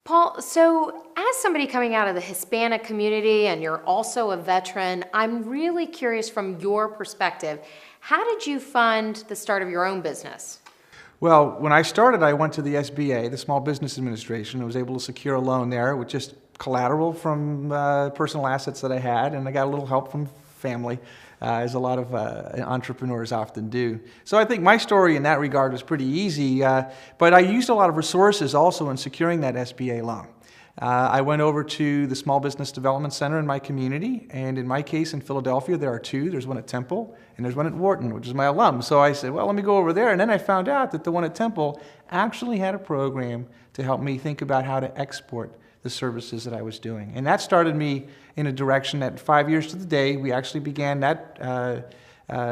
Paul, so as somebody coming out of the Hispanic community and you're also a veteran, I'm really curious from your perspective, how did you fund the start of your own business? Well, when I started, I went to the SBA, the Small Business Administration. I was able to secure a loan there with just collateral from personal assets that I had, and I got a little help from family, as a lot of entrepreneurs often do. So I think my story in that regard was pretty easy, but I used a lot of resources also in securing that SBA loan. I went over to the Small Business Development Center in my community, and in my case in Philadelphia there are two. There's one at Temple and there's one at Wharton, which is my alum. So I said, well, let me go over there, and then I found out that the one at Temple actually had a program to help me think about how to export the services that I was doing. And that started me in a direction that 5 years to the day, we actually began that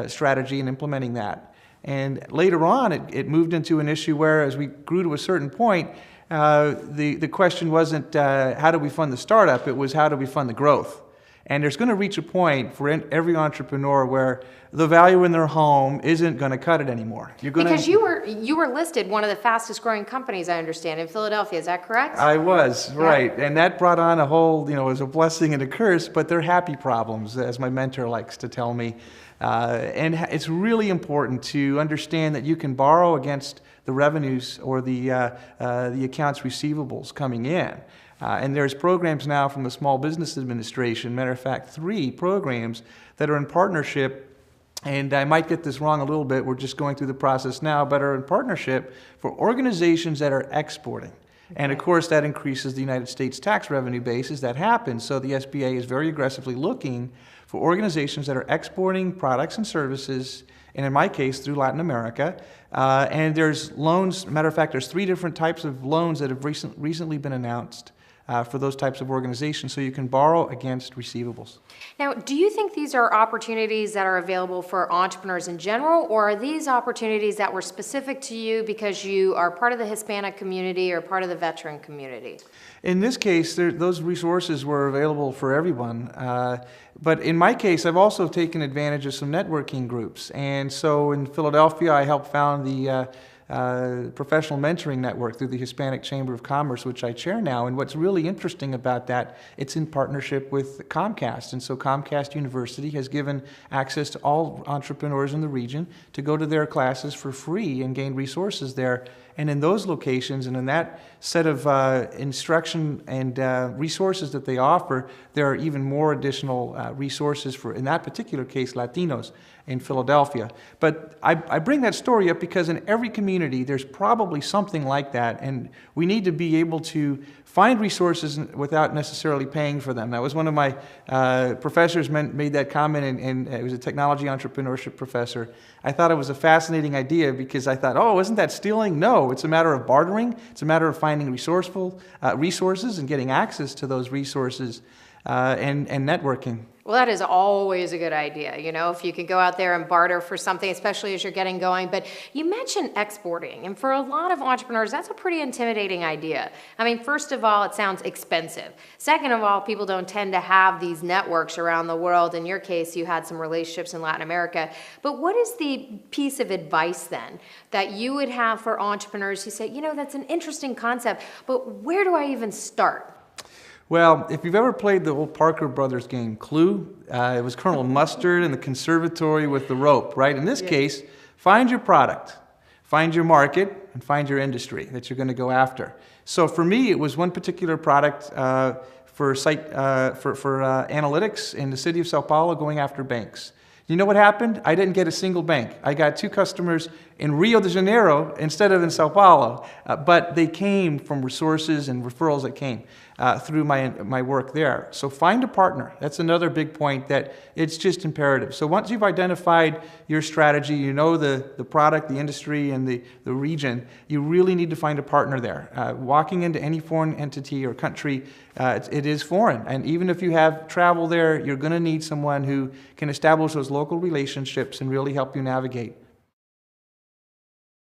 strategy and implementing that. And later on, it moved into an issue where as we grew to a certain point, the question wasn't how do we fund the startup, it was how do we fund the growth. And there's going to reach a point for every entrepreneur where the value in their home isn't going to cut it anymore. Because you were listed one of the fastest growing companies, I understand, in Philadelphia. Is that correct? I was, right. Yeah. And that brought on a whole, it was a blessing and a curse, but they're happy problems, as my mentor likes to tell me. And it's really important to understand that you can borrow against the revenues or the accounts receivables coming in. And there's programs now from the Small Business Administration, matter of fact, 3 programs that are in partnership, and I might get this wrong a little bit, we're just going through the process now, but are in partnership for organizations that are exporting. And of course that increases the United States tax revenue base as that happens, so the SBA is very aggressively looking for organizations that are exporting products and services, and in my case through Latin America. And there's loans, matter of fact, there's 3 different types of loans that have recently been announced for those types of organizations, so you can borrow against receivables. Now, do you think these are opportunities that are available for entrepreneurs in general, or are these opportunities that were specific to you because you are part of the Hispanic community or part of the veteran community? In this case, those resources were available for everyone. But in my case, I've also taken advantage of some networking groups. And so in Philadelphia, I helped found the professional mentoring network through the Hispanic Chamber of Commerce, which I chair now. And what's really interesting about that, it's in partnership with Comcast. And so Comcast University has given access to all entrepreneurs in the region to go to their classes for free and gain resources there. And in those locations and in that set of instruction and resources that they offer, there are even more additional resources for, in that particular case, Latinos in Philadelphia. But I bring that story up because in every community there's probably something like that, and we need to be able to find resources without necessarily paying for them. That was one of my professors made that comment, and it was a technology entrepreneurship professor. I thought it was a fascinating idea because I thought, oh, isn't that stealing? No, it's a matter of bartering. It's a matter of finding resources and getting access to those resources and networking. Well, that is always a good idea, if you can go out there and barter for something, especially as you're getting going. But you mentioned exporting, and for a lot of entrepreneurs, that's a pretty intimidating idea. I mean, first of all, it sounds expensive. Second of all, people don't tend to have these networks around the world. In your case, you had some relationships in Latin America. But what is the piece of advice then that you would have for entrepreneurs who say, that's an interesting concept, but where do I even start? Well, if you've ever played the old Parker Brothers game, Clue, it was Colonel Mustard in the conservatory with the rope, right? In this case, find your product, find your market, and find your industry that you're going to go after. So for me, it was one particular product for analytics in the city of Sao Paulo going after banks. You know what happened? I didn't get a single bank. I got 2 customers in Rio de Janeiro instead of in Sao Paulo, but they came from resources and referrals that came through my work there. So find a partner. That's another big point, that it's just imperative. So once you've identified your strategy, the product, the industry, and the region, you really need to find a partner there. Walking into any foreign entity or country, it is foreign. And even if you have travel there, you're going to need someone who can establish those local relationships and really help you navigate.